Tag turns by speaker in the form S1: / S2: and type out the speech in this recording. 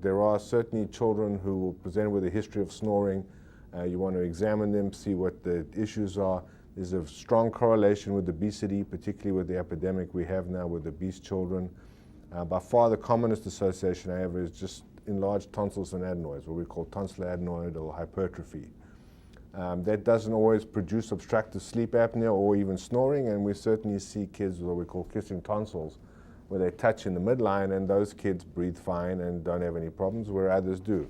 S1: There are certainly children who will present with a history of snoring. You want to examine them, see what the issues are. There's a strong correlation with obesity, particularly with the epidemic we have now with obese children. By far the commonest association I have is just enlarged tonsils and adenoids, what we call tonsil adenoid or hypertrophy. That doesn't always produce obstructive sleep apnea or even snoring, and we certainly see kids with what we call kissing tonsils, where they touch in the midline, and those kids breathe fine and don't have any problems, where others do.